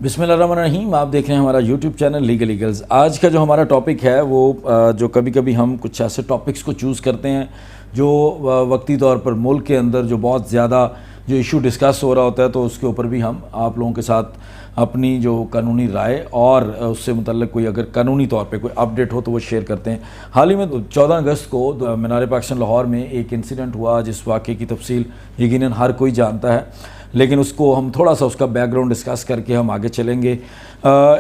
बिस्मिल्लाहिर्रहमानिर्रहीम। आप देख रहे हैं हमारा यूट्यूब चैनल लीगल ईगल्स। आज का जो हमारा टॉपिक है वो जो कभी कभी हम कुछ ऐसे टॉपिक्स को चूज़ करते हैं जो वक्ती तौर पर मुल्क के अंदर जो बहुत ज़्यादा जो इशू डिस्कस हो रहा होता है, तो उसके ऊपर भी हम आप लोगों के साथ अपनी जो कानूनी राय और उससे मुतल्लिक कोई अगर कानूनी तौर पे कोई अपडेट हो तो वो शेयर करते हैं। हाल ही में 14 अगस्त को मीनार पाकिस्तान लाहौर में एक इंसिडेंट हुआ जिस वाक़े की तफसील यकीनन हर कोई जानता है, लेकिन उसको हम थोड़ा सा उसका बैकग्राउंड डिस्कस करके हम आगे चलेंगे।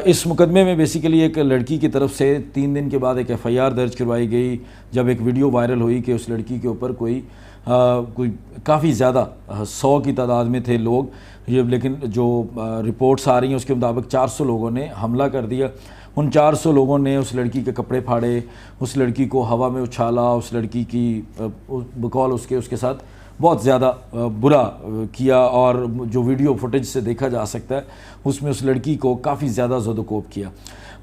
इस मुकदमे में बेसिकली एक लड़की की तरफ से 3 दिन के बाद एक FIR दर्ज करवाई गई जब एक वीडियो वायरल हुई कि उस लड़की के ऊपर कोई काफ़ी ज़्यादा 100 की तादाद में थे लोग ये, लेकिन जो रिपोर्ट्स आ रही हैं उसके मुताबिक 400 लोगों ने हमला कर दिया। उन 400 लोगों ने उस लड़की के कपड़े फाड़े, उस लड़की को हवा में उछाला, उस लड़की की बकौल उसके साथ बहुत ज़्यादा बुरा किया। और जो वीडियो फुटेज से देखा जा सकता है उसमें उस लड़की को काफ़ी ज़्यादा ज़दोकोब किया।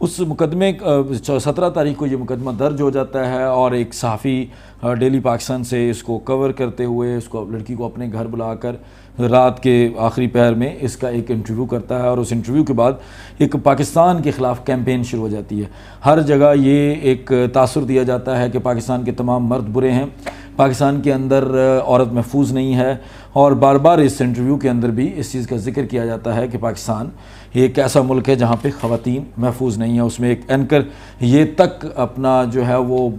उस मुकदमे 17 तारीख को ये मुकदमा दर्ज हो जाता है और एक सहाफ़ी डेली पाकिस्तान से इसको कवर करते हुए उसको लड़की को अपने घर बुलाकर रात के आखिरी पहर में इसका एक इंटरव्यू करता है। और उस इंटरव्यू के बाद एक पाकिस्तान के ख़िलाफ़ कैंपेन शुरू हो जाती है। हर जगह ये एक तासुर दिया जाता है कि पाकिस्तान के तमाम मर्द बुरे हैं, पाकिस्तान के अंदर औरत महफूज नहीं है। और बार बार इस इंटरव्यू के अंदर भी इस चीज़ का जिक्र किया जाता है कि पाकिस्तान एक ऐसा मुल्क है जहाँ पे ख़वातीन महफूज नहीं है। उसमें एक एंकर ये तक अपना जो है वो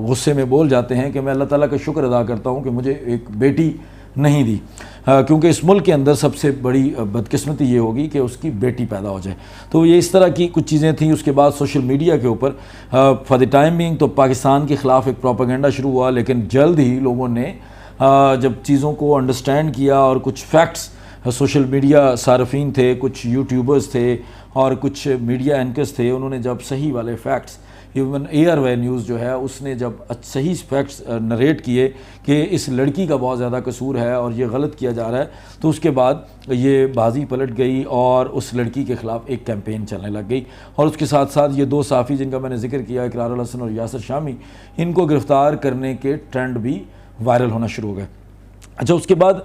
गुस्से में बोल जाते हैं कि मैं अल्लाह ताला का शुक्र अदा करता हूँ कि मुझे एक बेटी नहीं दी, क्योंकि इस मुल्क के अंदर सबसे बड़ी बदकिस्मती ये होगी कि उसकी बेटी पैदा हो जाए। तो ये इस तरह की कुछ चीज़ें थी। उसके बाद सोशल मीडिया के ऊपर फॉर द टाइम बिंग तो पाकिस्तान के ख़िलाफ़ एक प्रोपेगेंडा शुरू हुआ, लेकिन जल्द ही लोगों ने जब चीज़ों को अंडरस्टैंड किया और कुछ फैक्ट्स सोशल मीडिया सार्फिन थे, कुछ यूट्यूबर्स थे और कुछ मीडिया एंकर्स थे, उन्होंने जब सही वाले फैक्ट्स, इवन एयरवे न्यूज़ जो है उसने जब सही फैक्ट्स नरेट किए कि इस लड़की का बहुत ज़्यादा कसूर है और ये गलत किया जा रहा है, तो उसके बाद ये बाजी पलट गई और उस लड़की के ख़िलाफ़ एक कैंपेन चलने लग गई। और उसके साथ साथ ये 2 सहाफ़ी जिनका मैंने जिक्र किया, इकरारुल हसन और यासिर शामी, इनको गिरफ़्तार करने के ट्रेंड भी वायरल होना शुरू हो गए। अच्छा, उसके बाद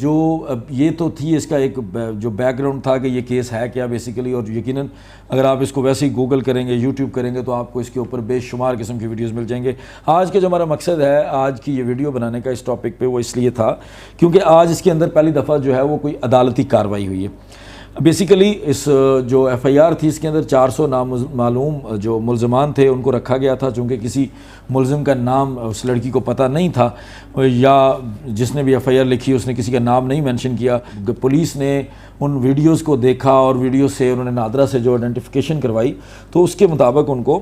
जो ये तो थी इसका एक जो बैकग्राउंड था कि ये केस है क्या बेसिकली। और यकीनन अगर आप इसको वैसे ही गूगल करेंगे, यूट्यूब करेंगे, तो आपको इसके ऊपर बेशुमार किस्म की वीडियोस मिल जाएंगे। आज का जो हमारा मकसद है आज की ये वीडियो बनाने का इस टॉपिक पे, वो इसलिए था क्योंकि आज इसके अंदर पहली दफ़ा जो है वो कोई अदालती कार्रवाई हुई है। बेसिकली इस जो FIR थी इसके अंदर 400 नामालूम जो मुल्ज़मान थे उनको रखा गया था, चूँकि किसी मुल्ज़िम का नाम उस लड़की को पता नहीं था या जिसने भी FIR लिखी उसने किसी का नाम नहीं मेंशन किया। पुलिस ने उन वीडियोस को देखा और वीडियो से उन्होंने नादरा से जो आइडेंटिफिकेशन करवाई, तो उसके मुताबिक उनको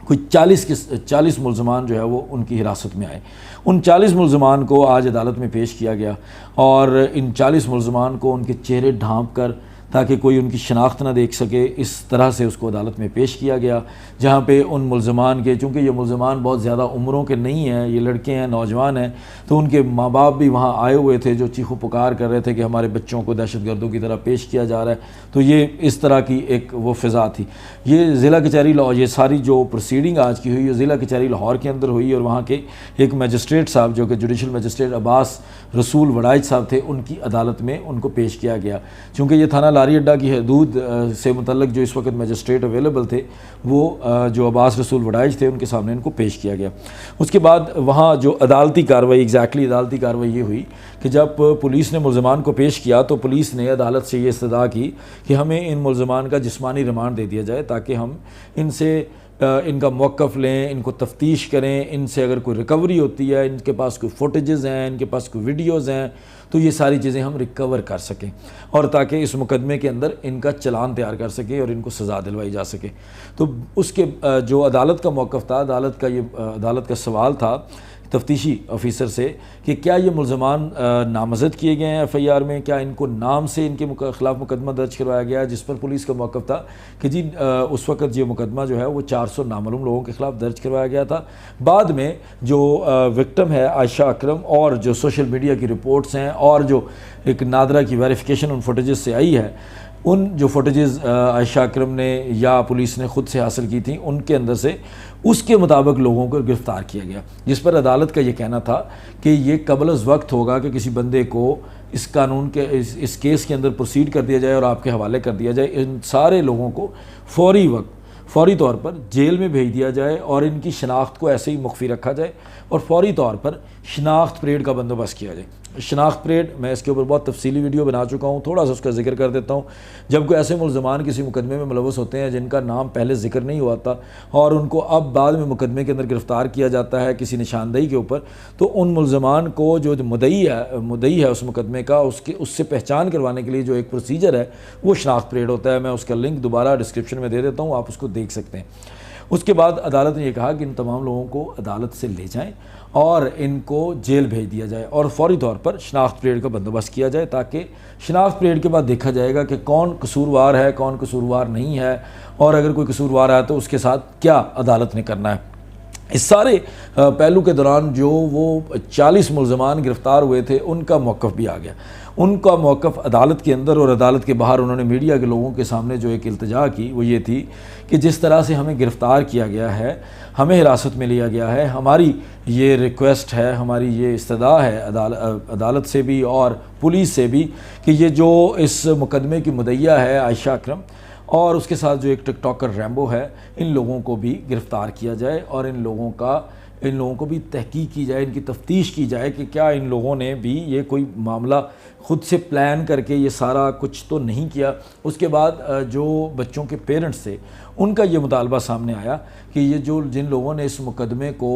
कोई 40 मुल्ज़मान जो है वो उनकी हिरासत में आए। उन 40 मुल्ज़मान को आज अदालत में पेश किया गया और इन 40 मुल्ज़मान को उनके चेहरे ढांप कर, ताकि कोई उनकी शनाख्त ना देख सके, इस तरह से उसको अदालत में पेश किया गया। जहाँ पे उन मुल्ज़मान के, चूँकि ये मुल्ज़मान बहुत ज़्यादा उम्रों के नहीं हैं, ये लड़के हैं, नौजवान हैं, तो उनके माँ बाप भी वहाँ आए हुए थे जो चीखो पुकार कर रहे थे कि हमारे बच्चों को दहशतगर्दों की तरह पेश किया जा रहा है। तो ये इस तरह की एक वो फ़िज़ा थी। ये ज़िला कचहरी लाहौर, ये सारी जो प्रोसीडिंग आज की हुई है ज़िला कचहरी लाहौर के अंदर हुई और वहाँ के एक मजिस्ट्रेट साहब जो कि जुडिशल मजिस्ट्रेट अब्बास रसूल वड़ाइच साहब थे, उनकी अदालत में उनको पेश किया गया। चूँकि ये थाना लारी अड्डा की हदूद से मुतल्लिक जो इस वक्त मजिस्ट्रेट अवेलेबल थे वो जो अब्बास रसूल वड़ाइच थे, उनके सामने इनको पेश किया गया। उसके बाद वहाँ जो अदालती कार्रवाई, अदालती कार्रवाई ये हुई कि जब पुलिस ने मुल्ज़मान को पेश किया तो पुलिस ने अदालत से ये इस्तदा की कि हमें इन मुल्ज़मान का जिस्मानी रिमांड दे दिया जाए ताकि हम इनसे इनका मौक़िफ़ लें, इनको तफ्तीश करें, इनसे अगर कोई रिकवरी होती है, इनके पास कोई फुटेजेस हैं, इनके पास कोई वीडियोज़ हैं, तो ये सारी चीज़ें हम रिकवर कर सकें और ताकि इस मुकदमे के अंदर इनका चलान तैयार कर सकें और इनको सज़ा दिलवाई जा सके। तो उसके जो अदालत का मौक़िफ़ था, अदालत का सवाल था तफ्तीशी ऑफिसर से कि क्या ये मुल्ज़मान नामज़द किए गए हैं FIR में, क्या इनको नाम से इनके ख़िलाफ़ मुकदमा दर्ज करवाया गया है। जिस पर पुलिस का मौक़िफ़ था कि जी उस वक़्त ये मुकदमा जो है वो 400 नामालूम लोगों के ख़िलाफ़ दर्ज करवाया गया था। बाद में जो विक्टिम है आयशा अकरम और जो सोशल मीडिया की रिपोर्ट्स हैं और जो एक नादरा की वेरिफिकेशन उन फुटेजेस से आई है, उन जो फुटेजेस आयशा अकरम ने या पुलिस ने ख़ुद से हासिल की थी, उनके अंदर से उसके मुताबिक लोगों को गिरफ़्तार किया गया, जिस पर अदालत का ये कहना था कि ये कबल अज़ वक्त होगा कि किसी बंदे को इस कानून के इस केस के अंदर प्रोसीड कर दिया जाए और आपके हवाले कर दिया जाए। इन सारे लोगों को फौरी तौर पर जेल में भेज दिया जाए और इनकी शनाख्त को ऐसे ही मुख्फी रखा जाए और फौरी तौर पर शनाख्त परेड का बंदोबस्त किया जाए। शनाख्त परेड, मैं इसके ऊपर बहुत तफसीली वीडियो बना चुका हूँ, थोड़ा सा उसका जिक्र कर देता हूँ। जब कोई ऐसे मुल्ज़मान किसी मुकदमे में मुलव्वस होते हैं जिनका नाम पहले जिक्र नहीं हुआ था और उनको अब बाद में मुकदमे के अंदर गिरफ़्तार किया जाता है किसी निशानदेही के ऊपर, तो उन मुल्ज़मान को जो मुद्दई है उस मुकदमे का, उससे पहचान करवाने के लिए जो एक प्रोसीजर है वो शनाख्त परेड होता है। मैं उसका लिंक दोबारा डिस्क्रिप्शन में दे देता हूँ, आप उसको देख सकते हैं। उसके बाद अदालत ने यह कहा कि इन तमाम लोगों को अदालत से ले जाएं और इनको जेल भेज दिया जाए और फौरी तौर पर शनाख्त परेड का बंदोबस्त किया जाए, ताकि शनाख्त परेड के बाद देखा जाएगा कि कौन कसूरवार है, कौन कसूरवार नहीं है, और अगर कोई कसूरवार है तो उसके साथ क्या अदालत ने करना है। इस सारे पहलू के दौरान जो वो 40 मुल्ज़मान गिरफ़्तार हुए थे उनका मौक़िफ़ भी आ गया। उनका मौक़िफ़ अदालत के अंदर और अदालत के बाहर उन्होंने मीडिया के लोगों के सामने जो एक इल्तिजा की वो ये थी कि जिस तरह से हमें गिरफ़्तार किया गया है, हमें हिरासत में लिया गया है, हमारी ये रिक्वेस्ट है, हमारी ये इस्तदा है अदालत से भी और पुलिस से भी कि ये जो इस मुकदमे की मुद्दइया है आयशा अकरम और उसके साथ जो एक टिकटॉकर रैम्बो है, इन लोगों को भी गिरफ़्तार किया जाए और इन लोगों को भी तहकीक की जाए, इनकी तफ्तीश की जाए कि क्या इन लोगों ने भी ये कोई मामला ख़ुद से प्लान करके ये सारा कुछ तो नहीं किया। उसके बाद जो बच्चों के पेरेंट्स थे उनका ये मुतालबा सामने आया कि ये जिन लोगों ने इस मुकदमे को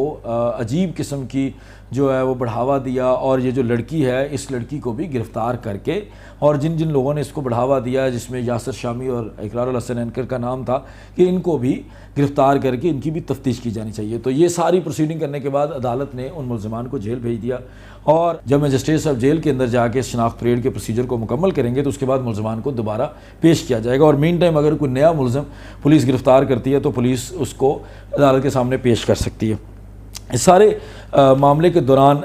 अजीब किस्म की जो है वो बढ़ावा दिया और ये जो लड़की है इस लड़की को भी गिरफ़्तार करके, और जिन जिन लोगों ने इसको बढ़ावा दिया जिसमें यासर शामी और इकरारुल हसन एंकर का नाम था, कि इनको भी गिरफ़्तार करके इनकी भी तफ्तीश की जानी चाहिए। तो ये सारी प्रोसीडिंग करने के बाद अदालत ने उन मुल्ज़मान को जेल भेज दिया और जब मजिस्ट्रेट साहब जेल के अंदर जाके शनाख्त परेड के प्रोसीजर को मुकम्मल करेंगे तो उसके बाद मुल्ज़मान को दोबारा पेश किया जाएगा। और मीन टाइम अगर कोई नया मुल्ज़म पुलिस गिरफ़्तार करती है तो पुलिस उसको अदालत के सामने पेश कर सकती है। इस सारे मामले के दौरान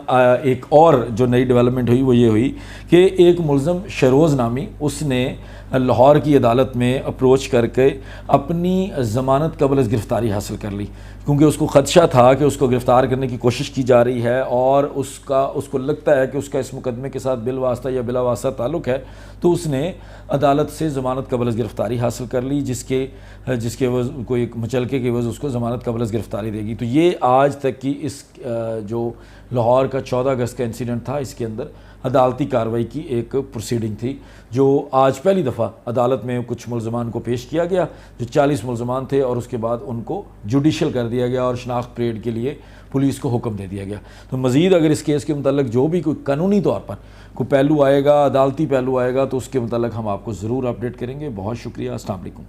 एक और जो नई डेवलपमेंट हुई वो ये हुई कि एक मुल्ज़म शरोज़ नामी, उसने लाहौर की अदालत में अप्रोच करके अपनी ज़मानत कबल गिरफ़्तारी हासिल कर ली, क्योंकि उसको ख़दशा था कि उसको गिरफ़्तार करने की कोशिश की जा रही है और उसको लगता है कि उसका इस मुकदमे के साथ बिलवास्ता या बिलावास्ता ताल्लुक़ है। तो उसने अदालत से ज़मानत कबल गिरफ़्तारी हासिल कर ली, जिसके वज़ कोई मुचलके की वजह उसको ज़मानत कबल गिरफ़्तारी देगी। तो ये आज तक की इस जो लाहौर का 14 अगस्त का इंसिडेंट था, इसके अंदर अदालती कार्रवाई की एक प्रोसीडिंग थी, जो आज पहली दफ़ा अदालत में कुछ मुल्ज़मान को पेश किया गया जो 40 मुल्ज़मान थे, और उसके बाद उनको जुडिशल कर दिया गया और शनाख्त परेड के लिए पुलिस को हुक्म दे दिया गया। तो मज़ीद अगर इस केस के मतलब जो भी कोई कानूनी तौर पर कोई पहलू आएगा, अदालती पहलू आएगा, तो उसके मतलब हम आपको ज़रूर अपडेट करेंगे। बहुत शुक्रिया। अस्सलाम वालेकुम।